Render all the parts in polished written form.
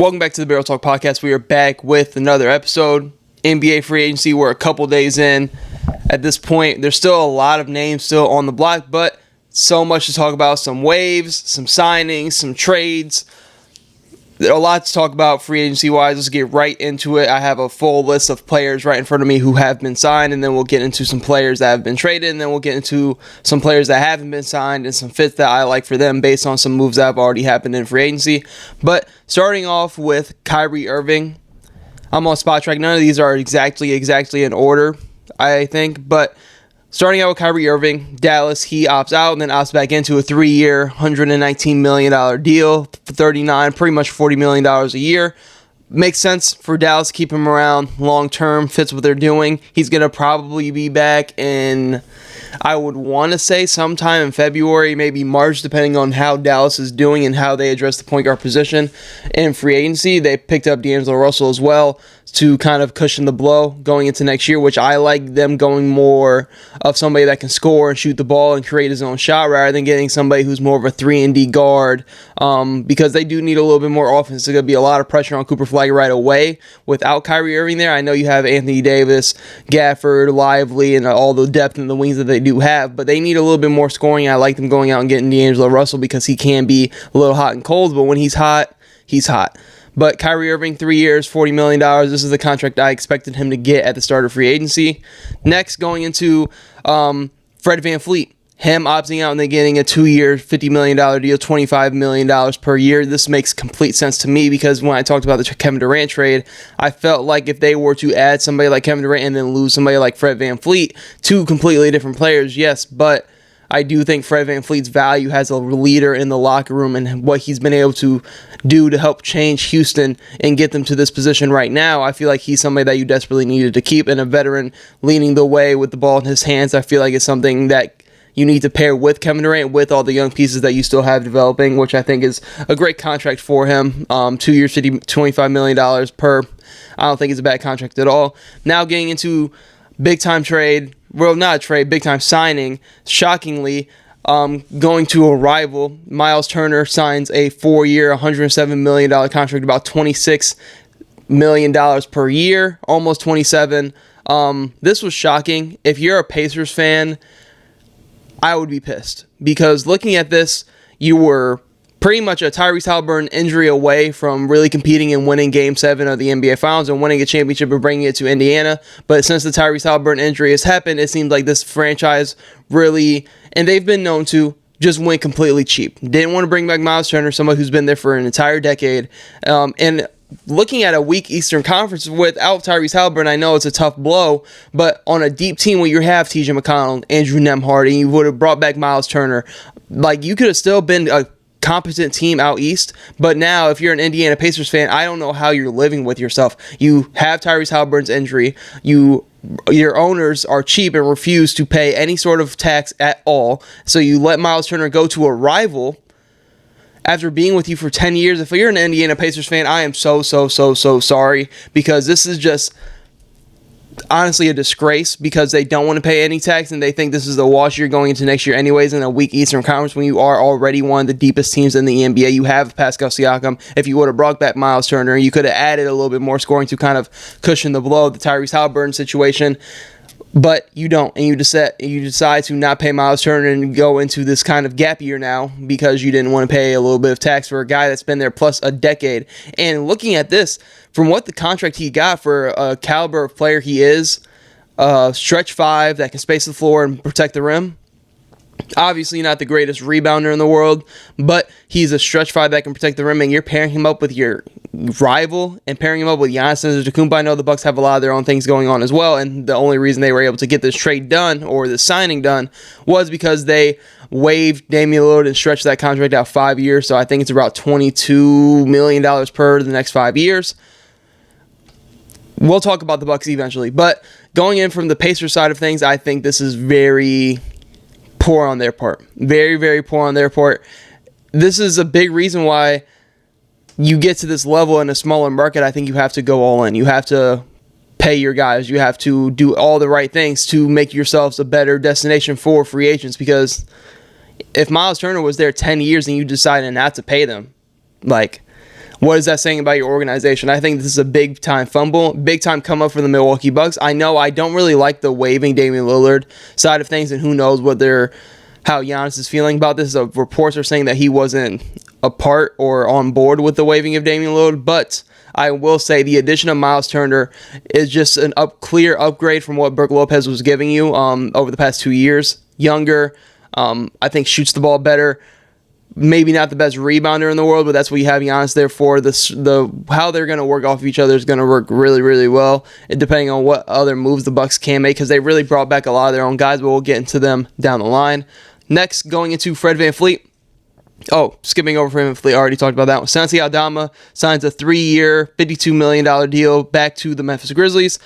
Welcome back to the Barrel Talk Podcast. We are back with another episode. NBA free agency, we're a couple days in. At this point, there's still a lot of names still on the block, but so much to talk about. Some waves, some signings, some trades. A lot to talk about free agency-wise. Let's get right into it. I have a full list of players right in front of me who have been signed, and then we'll get into some players that have been traded, and then we'll get into some players that haven't been signed and some fits that I like for them based on some moves that have already happened in free agency. But starting off with Kyrie Irving, I'm on Spot Track. None of these are exactly in order, I think, but starting out with Kyrie Irving, Dallas, he opts out and then opts back into a 3-year, $119 million deal for 39, pretty much $40 million a year. Makes sense for Dallas to keep him around long term, fits what they're doing. He's going to probably be back in, I would want to say, sometime in February, maybe March, depending on how Dallas is doing and how they address the point guard position in free agency. They picked up D'Angelo Russell as well to kind of cushion the blow going into next year, which I like them going more of somebody that can score and shoot the ball and create his own shot rather than getting somebody who's more of a 3-and-D guard because they do need a little bit more offense. There's going to be a lot of pressure on Cooper Flag right away without Kyrie Irving there. I know you have Anthony Davis, Gafford, Lively, and all the depth in the wings that they do have, but they need a little bit more scoring. I like them going out and getting D'Angelo Russell because he can be a little hot and cold, but when he's hot, he's hot. But Kyrie Irving, 3 years, $40 million. This is the contract I expected him to get at the start of free agency. Next, going into Fred VanVleet. Him opting out and then getting a 2-year, $50 million deal, $25 million per year. This makes complete sense to me because when I talked about the Kevin Durant trade, I felt like if they were to add somebody like Kevin Durant and then lose somebody like Fred VanVleet, two completely different players, yes, but I do think Fred VanVleet's value as a leader in the locker room and what he's been able to do to help change Houston and get them to this position right now. I feel like he's somebody that you desperately needed to keep, and a veteran leading the way with the ball in his hands. I feel like it's something that you need to pair with Kevin Durant with all the young pieces that you still have developing, which I think is a great contract for him. 2 years, $25 million per. I don't think it's a bad contract at all. Now getting into big-time trade. Well, not a trade, big-time signing. Shockingly, going to a rival, Miles Turner signs a 4-year, $107 million contract, about $26 million per year, almost 27. This was shocking. If you're a Pacers fan, I would be pissed because looking at this, you were pretty much a Tyrese Haliburton injury away from really competing and winning Game 7 of the NBA Finals and winning a championship and bringing it to Indiana. But since the Tyrese Haliburton injury has happened, it seems like this franchise really, and they've been known to, just went completely cheap. Didn't want to bring back Miles Turner, somebody who's been there for an entire decade. And looking at a weak Eastern Conference without Tyrese Haliburton, I know it's a tough blow, but on a deep team where you have TJ McConnell, Andrew Nembhard, and you would have brought back Miles Turner, like you could have still been a competent team out east, but now if you're an Indiana Pacers fan, I don't know how you're living with yourself. You have Tyrese Haliburton's injury, your owners are cheap and refuse to pay any sort of tax at all, so you let Miles Turner go to a rival after being with you for 10 years. If you're an Indiana Pacers fan, I am so sorry because this is just honestly a disgrace because they don't want to pay any tax and they think this is the wash you're going into next year anyways in a weak Eastern Conference when you are already one of the deepest teams in the NBA. You have Pascal Siakam. If you would have brought back Miles Turner, you could have added a little bit more scoring to kind of cushion the blow of the Tyrese Haliburton situation. But you don't, and you decide to not pay Miles Turner and go into this kind of gap year now because you didn't want to pay a little bit of tax for a guy that's been there plus a decade. And looking at this, from what the contract he got for a caliber of player he is, stretch 5 that can space the floor and protect the rim. Obviously not the greatest rebounder in the world, but he's a stretch 5 that can protect the rim, and you're pairing him up with your rival and pairing him up with Giannis Antetokounmpo. I know the Bucks have a lot of their own things going on as well, and the only reason they were able to get this trade done or this signing done was because they waived Damian Lillard and stretched that contract out 5 years, so I think it's about $22 million per the next 5 years. We'll talk about the Bucks eventually, but going in from the Pacers side of things, I think this is very poor on their part. Very poor on their part. This is a big reason why you get to this level in a smaller market. I think you have to go all in. You have to pay your guys. You have to do all the right things to make yourselves a better destination for free agents, because if Miles Turner was there 10 years and you decided not to pay them, like, What is that saying about your organization? I think this is a big-time fumble, big-time come-up for the Milwaukee Bucks. I know I don't really like the waiving Damian Lillard side of things, and who knows how Giannis is feeling about this. Reports are saying that he wasn't a part or on board with the waiving of Damian Lillard, but I will say the addition of Miles Turner is just a clear upgrade from what Brook Lopez was giving you over the past 2 years. Younger, I think shoots the ball better. Maybe not the best rebounder in the world, but that's what you have Giannis there for. How they're going to work off of each other is going to work really, really well, depending on what other moves the Bucks can make, because they really brought back a lot of their own guys, but we'll get into them down the line. Next, going into Fred VanVleet. Oh, skipping over Fred VanVleet, I already talked about that one. Santi Aldama signs a 3-year, $52 million deal back to the Memphis Grizzlies.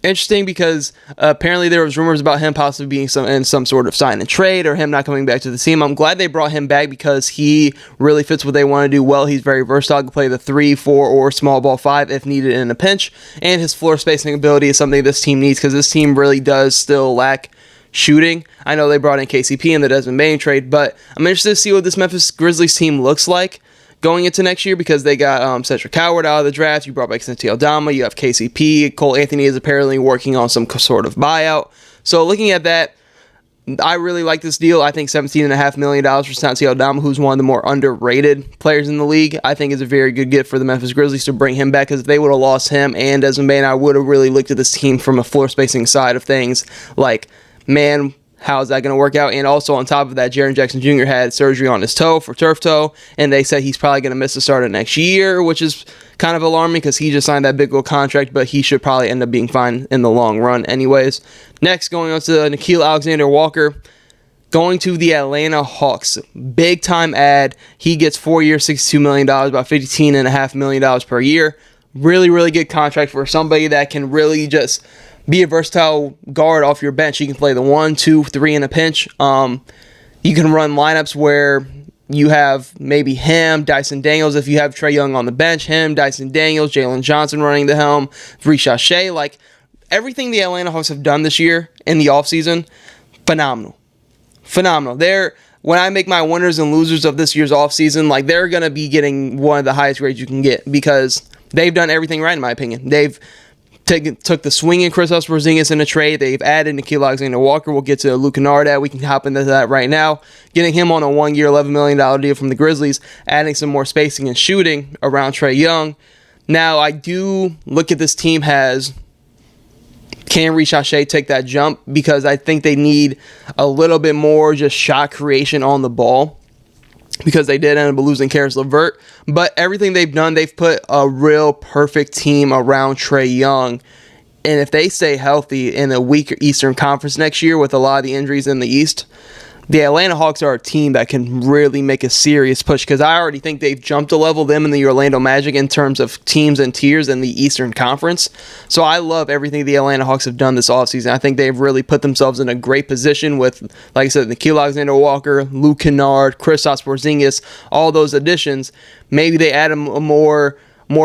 Interesting because apparently there was rumors about him possibly being in some sort of sign and trade or him not coming back to the team. I'm glad they brought him back because he really fits what they want to do well. He's very versatile. He can play the 3, 4, or small ball 5 if needed in a pinch. And his floor spacing ability is something this team needs because this team really does still lack shooting. I know they brought in KCP in the Desmond Bane trade, but I'm interested to see what this Memphis Grizzlies team looks like going into next year because they got Cedric Howard out of the draft. You brought back Santi Aldama. You have KCP. Cole Anthony is apparently working on some sort of buyout. So looking at that, I really like this deal. I think $17.5 million for Santi Aldama, who's one of the more underrated players in the league. I think is a very good gift for the Memphis Grizzlies to bring him back because if they would have lost him and Desmond Bane, I would have really looked at this team from a floor spacing side of things like, man, how is that going to work out? And also on top of that, Jaren Jackson Jr. had surgery on his toe for turf toe, and they said he's probably going to miss the start of next year, which is kind of alarming because he just signed that big old contract, but he should probably end up being fine in the long run anyways. Next, going on to Nickeil Alexander-Walker, going to the Atlanta Hawks. Big time ad. He gets 4 years, $62 million, about $15.5 million per year. Really, really good contract for somebody that can really just be a versatile guard off your bench. He can play the 1, 2, 3 in a pinch. You can run lineups where you have maybe him, Dyson Daniels, if you have Trae Young on the bench, him, Dyson Daniels, Jalen Johnson running the helm, Shea. Like, everything the Atlanta Hawks have done this year in the offseason, phenomenal. When I make my winners and losers of this year's offseason, like, they're going to be getting one of the highest grades you can get because they've done everything right, in my opinion. They've took the swinging Kristaps Porzingis in a trade. They've added Nickeil Alexander-Walker. We'll get to Luke Kennard. We can hop into that right now. Getting him on a 1-year, $11 million deal from the Grizzlies, adding some more spacing and shooting around Trae Young. Now, I do look at this team as, can Shea take that jump? Because I think they need a little bit more just shot creation on the ball, because they did end up losing Karis LeVert. But everything they've done, they've put a real perfect team around Trae Young. And if they stay healthy in a weaker Eastern Conference next year with a lot of the injuries in the East, the Atlanta Hawks are a team that can really make a serious push, because I already think they've jumped a level, them and the Orlando Magic, in terms of teams and tiers in the Eastern Conference. So I love everything the Atlanta Hawks have done this offseason. I think they've really put themselves in a great position with, like I said, Nickeil Alexander-Walker, Luke Kennard, Kristaps Porzingis, all those additions. Maybe they add a more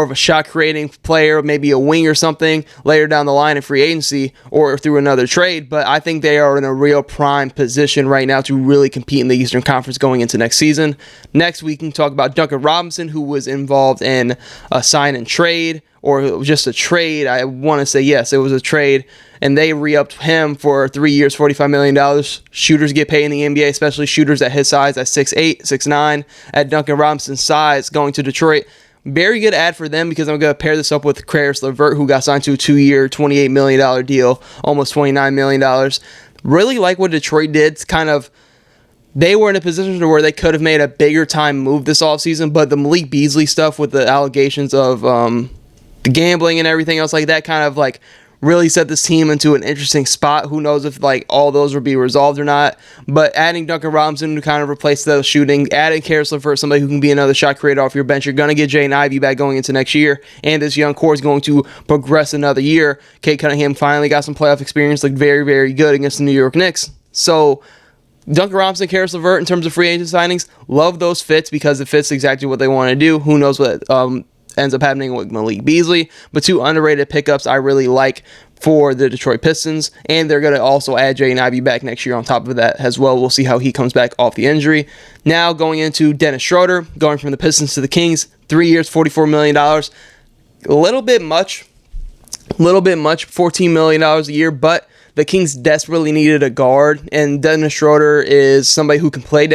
of a shot-creating player, maybe a wing or something later down the line in free agency or through another trade. But I think they are in a real prime position right now to really compete in the Eastern Conference going into next season. Next, we can talk about Duncan Robinson, who was involved in a sign and trade, or it was just a trade. I want to say yes, it was a trade. And they re-upped him for 3 years, $45 million. Shooters get paid in the NBA, especially shooters at his size, at 6'8", 6'9", at Duncan Robinson's size, going to Detroit. Very good ad for them, because I'm going to pair this up with Karis LeVert, who got signed to a 2-year, $28 million deal, almost $29 million. Really like what Detroit did. They were in a position where they could have made a bigger time move this offseason, but the Malik Beasley stuff with the allegations of the gambling and everything else like that kind of like really set this team into an interesting spot. Who knows if like all those will be resolved or not. But adding Duncan Robinson to kind of replace the shooting, adding Karis LeVert, somebody who can be another shot creator off your bench. You're going to get Jaden Ivey back going into next year, and this young core is going to progress another year. Kate Cunningham finally got some playoff experience, looked very, very good against the New York Knicks. So Duncan Robinson, Karis LeVert, in terms of free agent signings, love those fits because it fits exactly what they want to do. Who knows what ends up happening with Malik Beasley, but two underrated pickups I really like for the Detroit Pistons, and they're going to also add Jaden Ivey back next year on top of that as well. We'll see how he comes back off the injury. Now going into Dennis Schroeder, going from the Pistons to the Kings, 3 years, $44 million. A little bit much, $14 million a year, but the Kings desperately needed a guard, and Dennis Schroeder is somebody who can play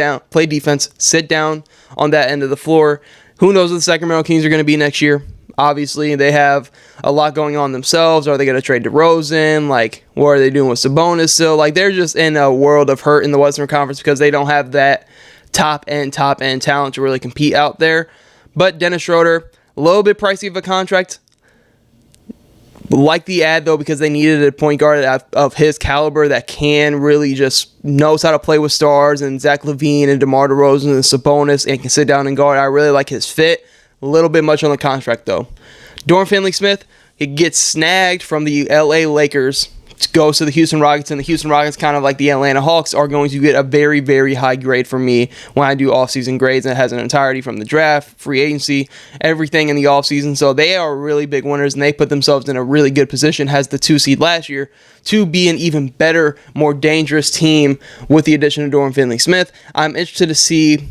defense, sit down on that end of the floor. Who knows what the Sacramento Kings are going to be next year? Obviously, they have a lot going on themselves. Are they going to trade DeRozan? Like, what are they doing with Sabonis still? Like, they're just in a world of hurt in the Western Conference because they don't have that top-end talent to really compete out there. But Dennis Schroeder, a little bit pricey of a contract. Like the ad, though, because they needed a point guard of his caliber that can really just knows how to play with stars, and Zach LaVine and DeMar DeRozan and Sabonis, and can sit down and guard. I really like his fit. A little bit much on the contract, though. Dorian Finney-Smith, he gets snagged from the LA Lakers, goes to the Houston Rockets, and the Houston Rockets, kind of like the Atlanta Hawks, are going to get a very, very high grade from me when I do offseason grades, and it has an entirety from the draft, free agency, everything in the offseason. So they are really big winners, and they put themselves in a really good position as the 2 seed last year to be an even better, more dangerous team with the addition of Dorian Finney-Smith. I'm interested to see,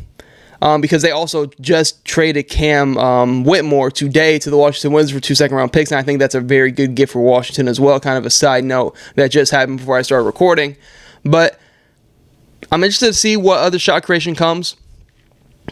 because they also just traded Cam Whitmore today to the Washington Wizards for 2 second-round picks, and I think that's a very good gift for Washington as well. Kind of a side note that just happened before I started recording. But I'm interested to see what other shot creation comes.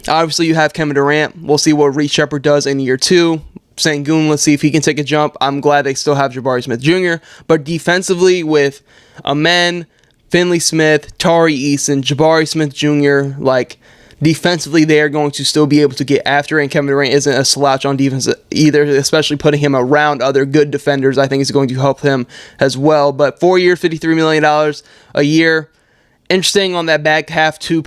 Obviously, you have Kevin Durant. We'll see what Reece Shepard does in year 2. Sengun, let's see if he can take a jump. I'm glad they still have Jabari Smith Jr., but defensively with Amen, Finley Smith, Tari Eason, Jabari Smith Jr., like, defensively, they are going to still be able to get after it, and Kevin Durant isn't a slouch on defense either, especially putting him around other good defenders. I think is going to help him as well. But 4 years, $53 million a year. Interesting on that back half, 2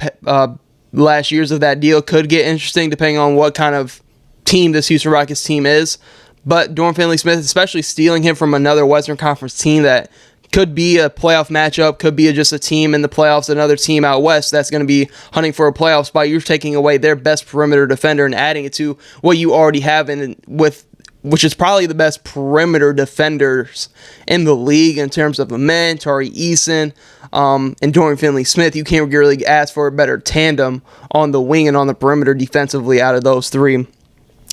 last years of that deal could get interesting depending on what kind of team this Houston Rockets team is. But Dorian Finney-Smith, especially stealing him from another Western Conference team that could be a playoff matchup, could be just a team in the playoffs, another team out west that's going to be hunting for a playoff spot. You're taking away their best perimeter defender and adding it to what you already have, which is probably the best perimeter defenders in the league in terms of Amen, Tari Eason, and Dorian Finney-Smith. You can't really ask for a better tandem on the wing and on the perimeter defensively out of those three,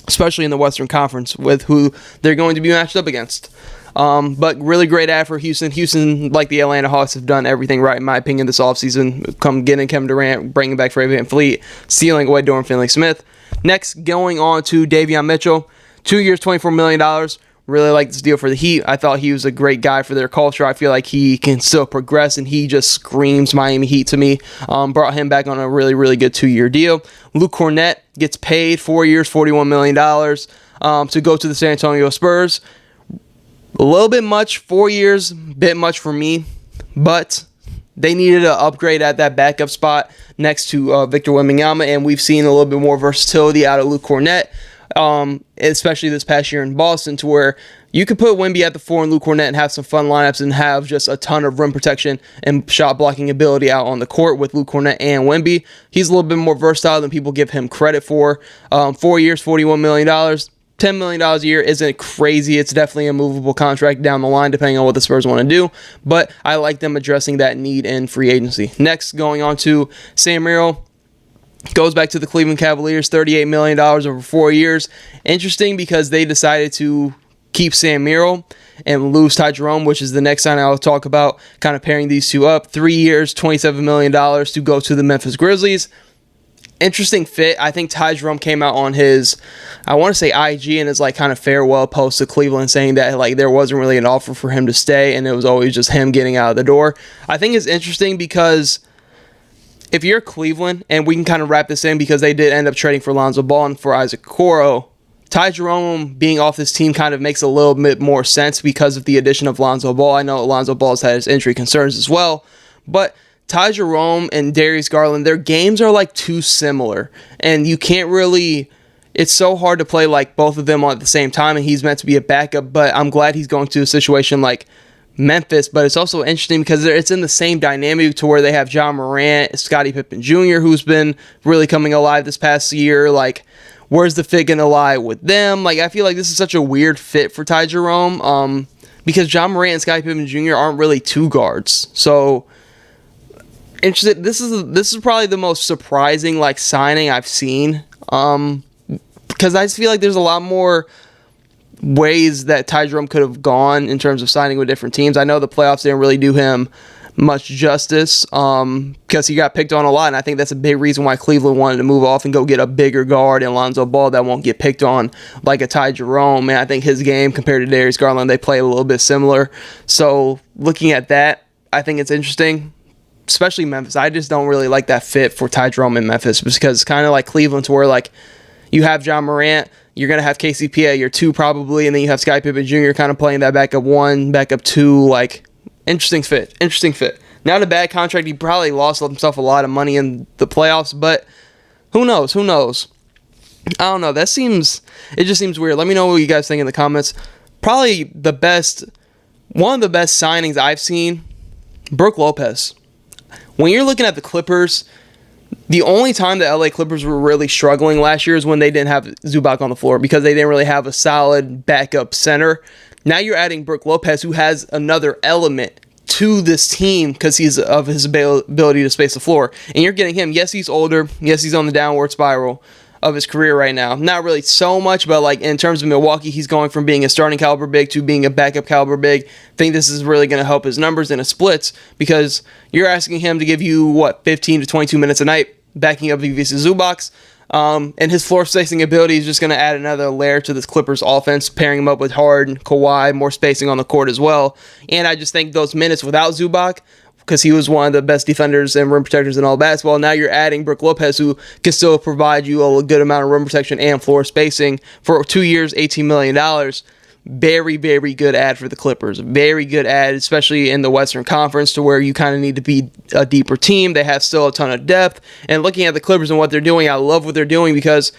especially in the Western Conference with who they're going to be matched up against. But really great ad for Houston. Houston, like the Atlanta Hawks, have done everything right, in my opinion, this offseason. Come getting Kevin Durant, bringing back Fred VanVleet, stealing away Dorian Finney-Smith. Next, going on to Davion Mitchell. 2 years, $24 million. Really like this deal for the Heat. I thought he was a great guy for their culture. I feel like he can still progress, and he just screams Miami Heat to me. Brought him back on a really, really good 2-year deal. Luke Cornett gets paid 4 years, $41 million to go to the San Antonio Spurs. A little bit much, 4 years, bit much for me, but they needed an upgrade at that backup spot next to Victor Wembanyama, and we've seen a little bit more versatility out of Luke Cornett, especially this past year in Boston, to where you could put Wemby at the 4 and Luke Cornett and have some fun lineups and have just a ton of rim protection and shot blocking ability out on the court with Luke Cornett and Wemby. He's a little bit more versatile than people give him credit for. 4 years, $41 million. $10 million a year isn't crazy. It's definitely a movable contract down the line depending on what the Spurs want to do, but I like them addressing that need in free agency. Next, going on to Sam Merrill. Goes back to the Cleveland Cavaliers, $38 million over 4 years. Interesting because they decided to keep Sam Merrill and lose Ty Jerome, which is the next sign I'll talk about, kind of pairing these two up. 3 years, $27 million to go to the Memphis Grizzlies. Interesting fit. I think Ty Jerome came out on his, I want to say IG, and his like kind of farewell post to Cleveland, saying that like there wasn't really an offer for him to stay, and it was always just him getting out of the door. I think it's interesting because if you're Cleveland, and we can kind of wrap this in because they did end up trading for Lonzo Ball and for Isaac Okoro, Ty Jerome being off this team kind of makes a little bit more sense because of the addition of Lonzo Ball. I know Lonzo Ball's had his injury concerns as well, but Ty Jerome and Darius Garland, their games are like too similar, and you can't really, it's so hard to play like both of them at the same time, and he's meant to be a backup, but I'm glad he's going to a situation like Memphis. But it's also interesting because it's in the same dynamic to where they have John Morant, Scottie Pippen Jr., who's been really coming alive this past year. Like, where's the fit gonna lie with them? Like, I feel like this is such a weird fit for Ty Jerome, because John Morant and Scottie Pippen Jr. aren't really two guards, so interested. This is probably the most surprising like signing I've seen. Kind because I just feel like there's a lot more ways that Ty Jerome could have gone in terms of signing with different teams. I know the playoffs didn't really do him much justice because he got picked on a lot, and I think that's a big reason why Cleveland wanted to move off and go get a bigger guard in Lonzo Ball that won't get picked on like a Ty Jerome. And I think his game compared to Darius Garland, they play a little bit similar. So looking at that, I think it's interesting, especially Memphis. I just don't really like that fit for Ty Jerome in Memphis because it's kind of like Cleveland, to where like you have John Morant, you're going to have KCP at your 2 probably, and then you have Scottie Pippen Jr. kind of playing that backup 1, backup 2, like interesting fit. Not a bad contract. He probably lost himself a lot of money in the playoffs, but who knows? I don't know. It just seems weird. Let me know what you guys think in the comments. Probably one of the best signings I've seen, Brook Lopez. When you're looking at the Clippers, the only time the LA Clippers were really struggling last year is when they didn't have Zubac on the floor because they didn't really have a solid backup center. Now you're adding Brook Lopez, who has another element to this team because he's of his ability to space the floor. And you're getting him. Yes, he's older. Yes, he's on the downward spiral of his career right now. Not really so much, but like in terms of Milwaukee, he's going from being a starting caliber big to being a backup caliber big. I think this is really going to help his numbers in a splits because you're asking him to give you, 15 to 22 minutes a night, backing up Ivica Zubac. And his floor spacing ability is just going to add another layer to this Clippers offense, pairing him up with Harden, Kawhi, more spacing on the court as well. And I just think those minutes without Zubac, because he was one of the best defenders and rim protectors in all basketball, now you're adding Brook Lopez, who can still provide you a good amount of rim protection and floor spacing for 2 years, $18 million. Very, very good ad for the Clippers. Very good ad, especially in the Western Conference, to where you kind of need to be a deeper team. They have still a ton of depth. And looking at the Clippers and what they're doing, I love what they're doing because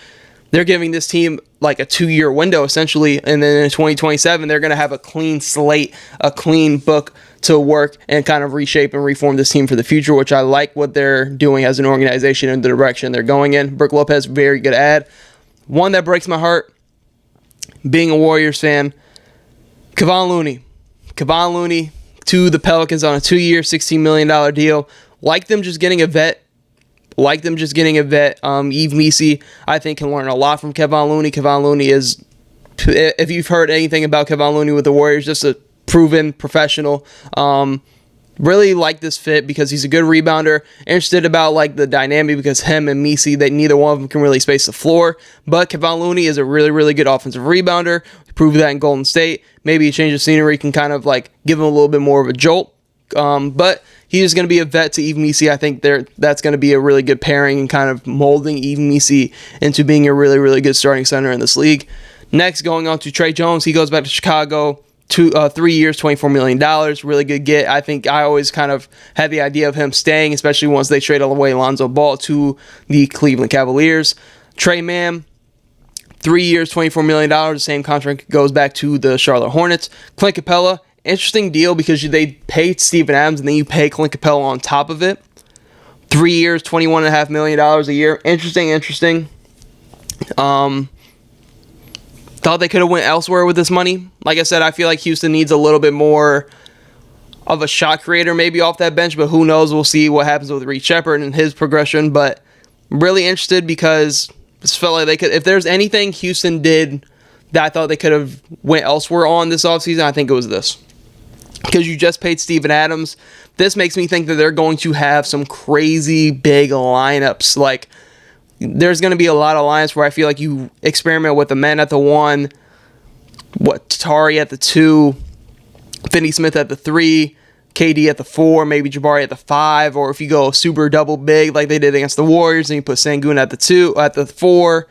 they're giving this team like a 2-year window, essentially. And then in 2027, they're going to have a clean slate, a clean book to work and kind of reshape and reform this team for the future, which I like what they're doing as an organization and the direction they're going in. Brook Lopez, very good ad. One that breaks my heart, being a Warriors fan, Kevon Looney to the Pelicans on a 2-year, $16 million deal. Like them just getting a vet. Yves Messi, I think, can learn a lot from Kevon Looney. Kevon Looney is, if you've heard anything about Kevon Looney with the Warriors, just a proven professional. Really like this fit because he's a good rebounder. Interested about like the dynamic because him and Messi, that neither one of them can really space the floor. But Kevon Looney is a really, really good offensive rebounder. Proved that in Golden State. Maybe a change of scenery can kind of like give him a little bit more of a jolt. But he's going to be a vet to Yves Messi. I think that's going to be a really good pairing and kind of molding Yves Messi into being a really, really good starting center in this league. Next, going on to Trey Jones. He goes back to Chicago. 3 years, $24 million. Really good get. I think I always kind of had the idea of him staying, especially once they traded away Lonzo Ball to the Cleveland Cavaliers. Trey Mann, 3 years, $24 million. The same contract goes back to the Charlotte Hornets. Clint Capella, interesting deal because they paid Steven Adams and then you pay Clint Capella on top of it. 3 years, $21.5 million a year. Interesting. Thought they could have went elsewhere with this money. Like I said, I feel like Houston needs a little bit more of a shot creator maybe off that bench, but who knows? We'll see what happens with Reed Shepherd and his progression. But really interested because it felt like they could, if there's anything Houston did that I thought they could have went elsewhere on this offseason, I think it was this. Because you just paid Steven Adams. This makes me think that they're going to have some crazy big lineups. Like, there's going to be a lot of lines where I feel like you experiment with the men at the 1, Tari at the 2, Finney Smith at the 3, KD at the 4, maybe Jabari at the 5, or if you go super double big like they did against the Warriors, and you put Sengun at the 4,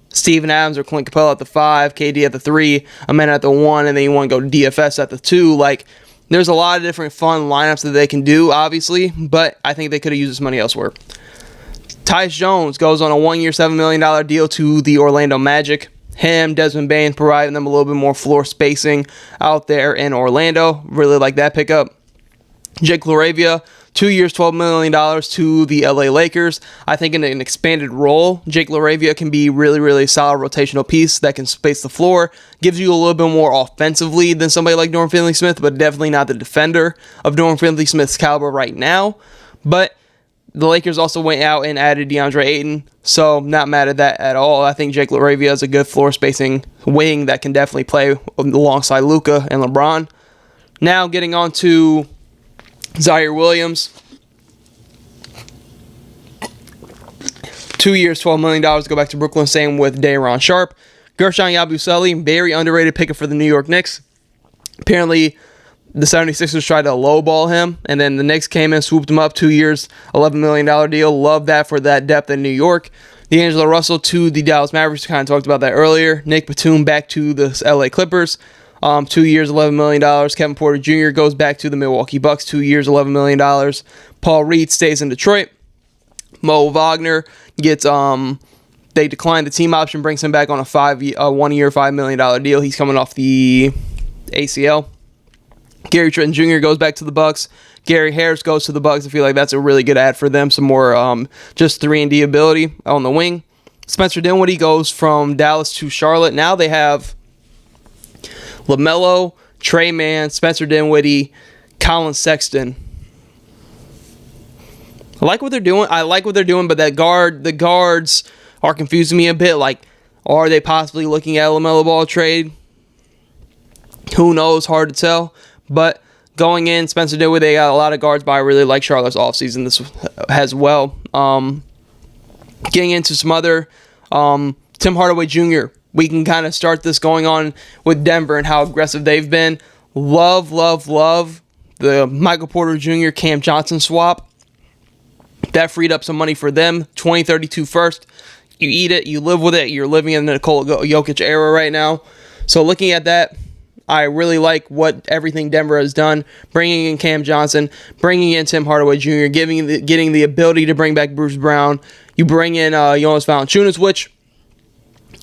Steven Adams or Clint Capella at the 5, KD at the 3, a man at the 1, and then you want to go DFS at the 2. Like, there's a lot of different fun lineups that they can do, obviously, but I think they could have used this money elsewhere. Tyus Jones goes on a 1-year, $7 million deal to the Orlando Magic. Him, Desmond Bane, providing them a little bit more floor spacing out there in Orlando. Really like that pickup. Jake LaRavia, 2 years, $12 million to the LA Lakers. I think in an expanded role, Jake LaRavia can be really, really solid rotational piece that can space the floor. Gives you a little bit more offensively than somebody like Dorian Finney-Smith, but definitely not the defender of Dorian Finney-Smith's caliber right now. But the Lakers also went out and added DeAndre Ayton, so not mad at that at all. I think Jake LaRavia is a good floor spacing wing that can definitely play alongside Luka and LeBron. Now getting on to Zaire Williams. 2 years, $12 million to go back to Brooklyn. Same with Day'Ron Sharpe. Gershon Yabusele, very underrated picker for the New York Knicks. Apparently, the 76ers tried to lowball him, and then the Knicks came in, swooped him up. 2 years, $11 million deal. Love that for that depth in New York. D'Angelo Russell to the Dallas Mavericks. Kind of talked about that earlier. Nick Batum back to the LA Clippers. 2 years, $11 million. Kevin Porter Jr. goes back to the Milwaukee Bucks. 2 years, $11 million. Paul Reed stays in Detroit. Mo Wagner gets they declined the team option, brings him back on a 1 year, $5 million deal. He's coming off the ACL. Gary Trent Jr. goes back to the Bucks. Gary Harris goes to the Bucks. I feel like that's a really good ad for them. Some more just 3-and-D ability on the wing. Spencer Dinwiddie goes from Dallas to Charlotte. Now they have LaMelo, Trey Mann, Spencer Dinwiddie, Colin Sexton. I like what they're doing, but the guards are confusing me a bit. Like, are they possibly looking at a LaMelo Ball trade? Who knows? Hard to tell. But going in, Spencer Dinwiddie, they got a lot of guards, but I really like Charlotte's offseason this as well. Getting into some other, Tim Hardaway Jr., we can kind of start this going on with Denver and how aggressive they've been. Love the Michael Porter Jr. Cam Johnson swap. That freed up some money for them. 2032 first. You eat it. You live with it. You're living in the Nikola Jokic era right now. So looking at that, I really like what everything Denver has done. Bringing in Cam Johnson, bringing in Tim Hardaway Jr., getting the ability to bring back Bruce Brown. You bring in Jonas Valanciunas, which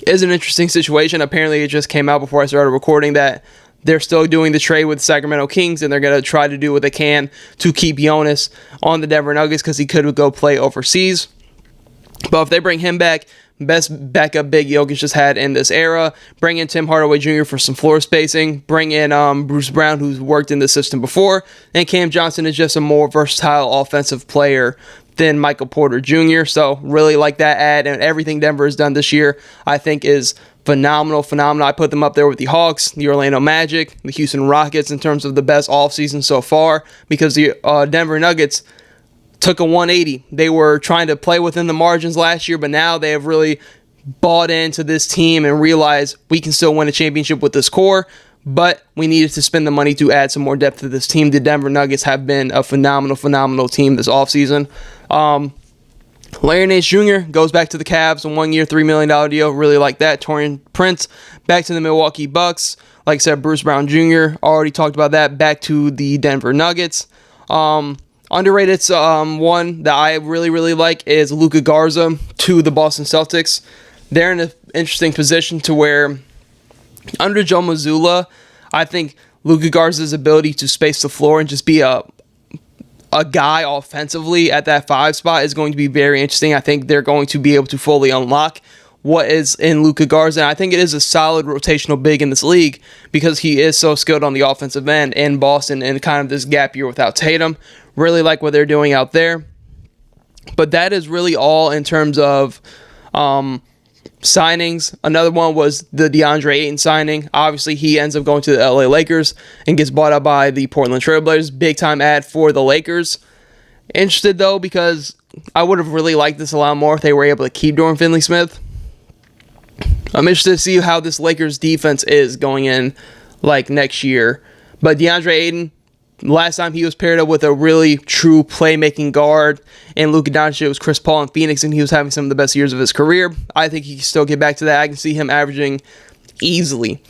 is an interesting situation. Apparently, it just came out before I started recording that they're still doing the trade with the Sacramento Kings, and they're going to try to do what they can to keep Jonas on the Denver Nuggets because he could go play overseas. But if they bring him back, best backup big Jokic just had in this era. Bring in Tim Hardaway Jr. for some floor spacing. Bring in Bruce Brown, who's worked in the system before. And Cam Johnson is just a more versatile offensive player than Michael Porter Jr. So really like that ad, and everything Denver has done this year I think is phenomenal. I put them up there with the Hawks, the Orlando Magic, the Houston Rockets in terms of the best offseason so far, because the Denver Nuggets took a 180. They were trying to play within the margins last year, but now they have really bought into this team and realized we can still win a championship with this core, but we needed to spend the money to add some more depth to this team. The Denver Nuggets have been a phenomenal team this offseason. Larry Nance Jr. goes back to the Cavs, a 1 year, $3 million deal. Really like that. Taurean Prince back to the Milwaukee Bucks. Like I said, Bruce Brown Jr. already talked about that. Back to the Denver Nuggets. Underrated one that I really like is Luka Garza to the Boston Celtics. They're in an interesting position to where under Joe Mazzulla, I think Luka Garza's ability to space the floor and just be a guy offensively at that 5 spot is going to be very interesting. I think they're going to be able to fully unlock what is in Luka Garza. And I think it is a solid rotational big in this league because he is so skilled on the offensive end in Boston and kind of this gap year without Tatum. Really like what they're doing out there. But that is really all in terms of signings. Another one was the DeAndre Ayton signing. Obviously, he ends up going to the LA Lakers and gets bought out by the Portland Trail Blazers. Big time ad for the Lakers. Interested though, because I would have really liked this a lot more if they were able to keep Dorian Finney-Smith. I'm interested to see how this Lakers defense is going in like next year. But DeAndre Ayton, last time he was paired up with a really true playmaking guard and Luka Doncic, it was Chris Paul in Phoenix, and he was having some of the best years of his career. I think he can still get back to that. I can see him averaging easily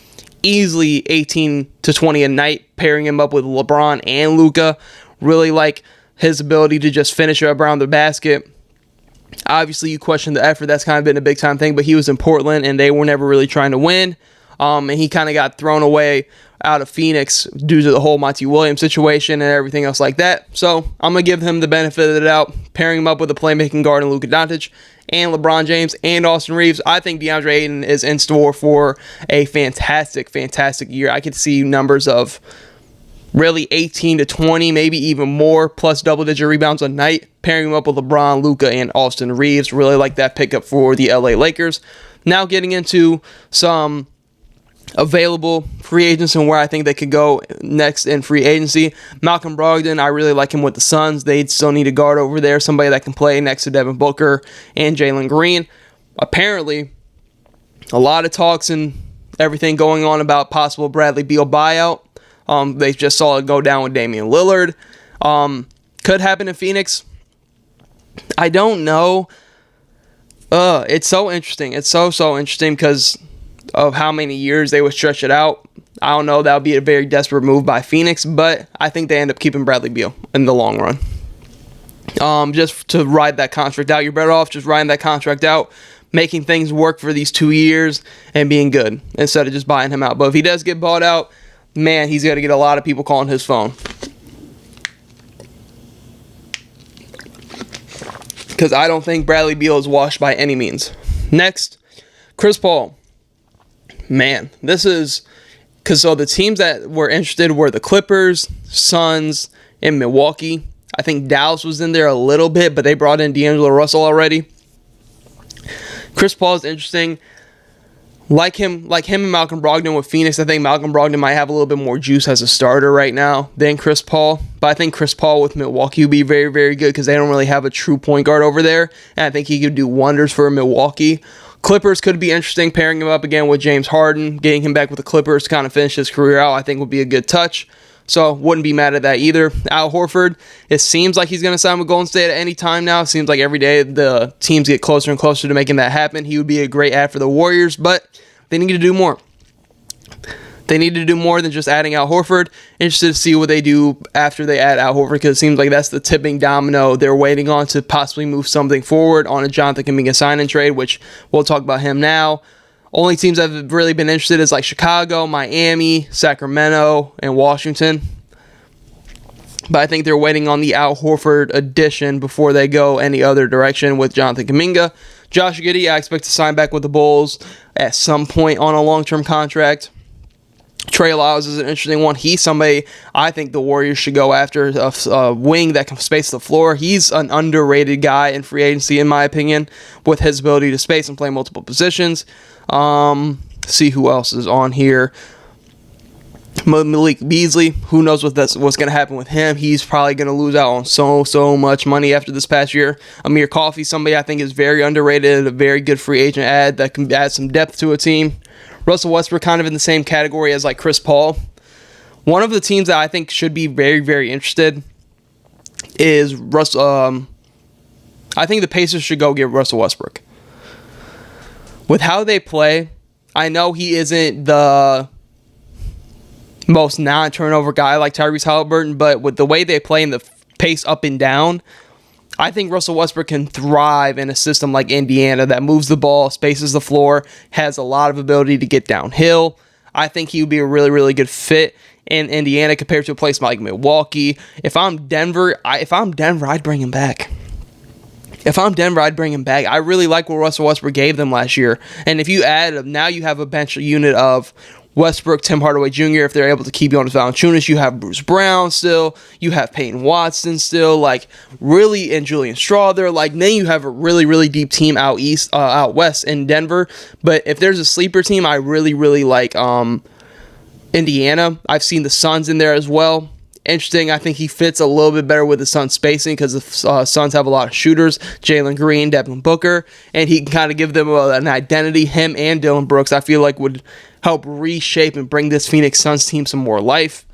18 to 20 a night, pairing him up with LeBron and Luka. Really like his ability to just finish up around the basket. Obviously, you question the effort. That's kind of been a big-time thing, but he was in Portland, and they were never really trying to win. And he kind of got thrown away out of Phoenix due to the whole Monty Williams situation and everything else like that. So I'm going to give him the benefit of the doubt, pairing him up with a playmaking guard in Luka Doncic and LeBron James and Austin Reeves. I think DeAndre Ayton is in store for a fantastic year. I could see numbers of really 18 to 20, maybe even more, plus double-digit rebounds a night. Pairing him up with LeBron, Luka, and Austin Reeves. Really like that pickup for the LA Lakers. Now getting into some available free agents and where I think they could go next in free agency. Malcolm Brogdon, I really like him with the Suns. They still need a guard over there, somebody that can play next to Devin Booker and Jalen Green. Apparently, a lot of talks and everything going on about possible Bradley Beal buyout. They just saw it go down with Damian Lillard. Could happen in Phoenix. I don't know. It's so interesting. It's so interesting because of how many years they would stretch it out. I don't know. That would be a very desperate move by Phoenix, but I think they end up keeping Bradley Beal in the long run. Just to ride that contract out. You're better off just riding that contract out, making things work for these 2 years and being good instead of just buying him out. But if he does get bought out, man, he's going to get a lot of people calling his phone. Because I don't think Bradley Beal is washed by any means. Next, Chris Paul. Man, this is... Because so the teams that were interested were the Clippers, Suns, and Milwaukee. I think Dallas was in there a little bit, but they brought in D'Angelo Russell already. Chris Paul is interesting. Like him and Malcolm Brogdon with Phoenix, I think Malcolm Brogdon might have a little bit more juice as a starter right now than Chris Paul. But I think Chris Paul with Milwaukee would be very, very good because they don't really have a true point guard over there. And I think he could do wonders for Milwaukee. Clippers could be interesting, pairing him up again with James Harden. Getting him back with the Clippers to kind of finish his career out, I think would be a good touch. So wouldn't be mad at that either. Al Horford, it seems like he's going to sign with Golden State at any time now. It seems like every day the teams get closer and closer to making that happen. He would be a great add for the Warriors, but they need to do more. They need to do more than just adding Al Horford. Interested to see what they do after they add Al Horford because it seems like that's the tipping domino they're waiting on to possibly move something forward on a Jonathan Kuminga sign and trade, which we'll talk about him now. Only teams that have really been interested is like Chicago, Miami, Sacramento, and Washington. But I think they're waiting on the Al Horford addition before they go any other direction with Jonathan Kuminga. Josh Giddey, I expect to sign back with the Bulls at some point on a long-term contract. Trey Lyles is an interesting one. He's somebody I think the Warriors should go after, a wing that can space the floor. He's an underrated guy in free agency, in my opinion, with his ability to space and play multiple positions. See who else is on here. Malik Beasley, who knows what's going to happen with him. He's probably going to lose out on so much money after this past year. Amir Coffey, somebody I think is very underrated, a very good free agent add that can add some depth to a team. Russell Westbrook kind of in the same category as like Chris Paul. One of the teams that I think should be very, very interested is Russell. I think the Pacers should go get Russell Westbrook. With how they play, I know he isn't the most non-turnover guy like Tyrese Halliburton, but with the way they play and the pace up and down, I think Russell Westbrook can thrive in a system like Indiana that moves the ball, spaces the floor, has a lot of ability to get downhill. I think he would be a really, really good fit in Indiana compared to a place like Milwaukee. If I'm Denver, I'd bring him back. I really like what Russell Westbrook gave them last year. And if you add, now you have a bench unit of Westbrook, Tim Hardaway Jr., if they're able to keep Jonas Valanciunas, you have Bruce Brown still, you have Peyton Watson still, like really, and Julian Strawther, like then you have a really, really deep team out west in Denver. But if there's a sleeper team, I really, really like Indiana. I've seen the Suns in there as well. Interesting. I think he fits a little bit better with the Suns spacing because the Suns have a lot of shooters. Jalen Green, Devin Booker, and he can kind of give them an identity. Him and Dylan Brooks, I feel like would help reshape and bring this Phoenix Suns team some more life.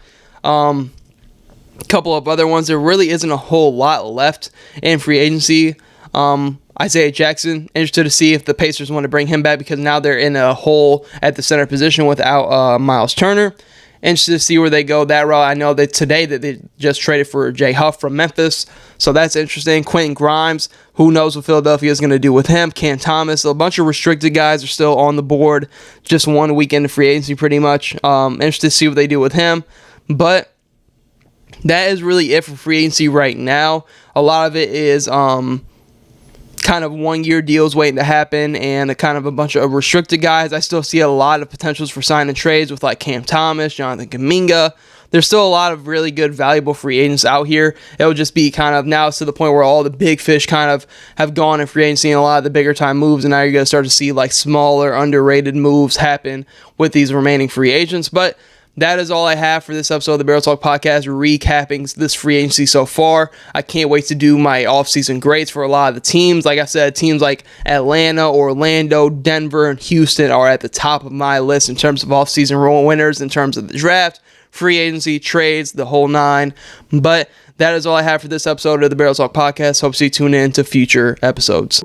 Couple of other ones. There really isn't a whole lot left in free agency. Isaiah Jackson, interested to see if the Pacers want to bring him back because now they're in a hole at the center position without Miles Turner. Interested to see where they go that route. I know that today that they just traded for Jay Huff from Memphis, so that's interesting. Quentin Grimes, who knows what Philadelphia is going to do with him. Cam Thomas, a bunch of restricted guys are still on the board. Just 1 weekend of free agency pretty much. Interested to see what they do with him. But that is really it for free agency right now. A lot of it is kind kind of 1-year deals waiting to happen and a kind of a bunch of restricted guys. I still see a lot of potentials for signing trades with like Cam Thomas, Jonathan Kuminga. There's still a lot of really good, valuable free agents out here. It'll just be kind of now it's to the point where all the big fish kind of have gone in free agency and a lot of the bigger time moves, and now you're going to start to see like smaller, underrated moves happen with these remaining free agents. But that is all I have for this episode of the Barrel Talk Podcast, recapping this free agency so far. I can't wait to do my offseason grades for a lot of the teams. Like I said, teams like Atlanta, Orlando, Denver, and Houston are at the top of my list in terms of offseason role winners, in terms of the draft, free agency, trades, the whole nine. But that is all I have for this episode of the Barrel Talk Podcast. Hope to tune in to future episodes.